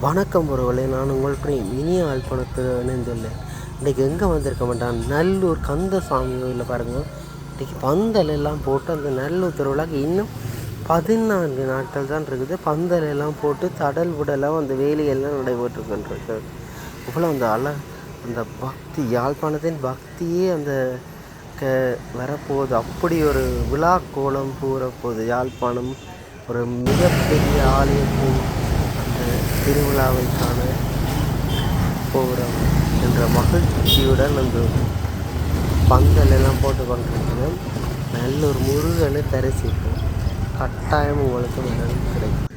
வணக்கம் உறவுகளே, நான் உங்கள் பிரேம். இனிய யாழ்ப்பாணத்தில் இணைந்துள்ளேன். இன்றைக்கி எங்கே வந்திருக்க மாட்டான், நல்லூர் கந்தசாமி கோயிலில் பாருங்கள். இன்றைக்கி பந்தல் எல்லாம் போட்டு அந்த நல்லூர் திருவிழாக்கு இன்னும் 14 நாட்கள் தான் இருக்குது. பந்தல் எல்லாம் போட்டு தடல் உடலாம் அந்த வேலையெல்லாம் நடைபெற்றுக்கின்றது. இவ்வளோ அந்த பக்தி, யாழ்ப்பாணத்தின் பக்தியே அந்த வரப்போகுது. அப்படி ஒரு விழா கோலம் கூறப்போகுது. யாழ்ப்பாணம் ஒரு மிகப்பெரிய ஆலயத்தின் அந்த திருவிழாவை காண போகிறோம் என்ற மகிழ்ச்சியுடன் அந்த பந்தல் எல்லாம் போட்டு கொண்டிருக்கிறோம். நல்ல ஒரு முருகனை தரிசிப்போம். கட்டாயம் உங்களுக்கு மனம் கிடைக்கும்.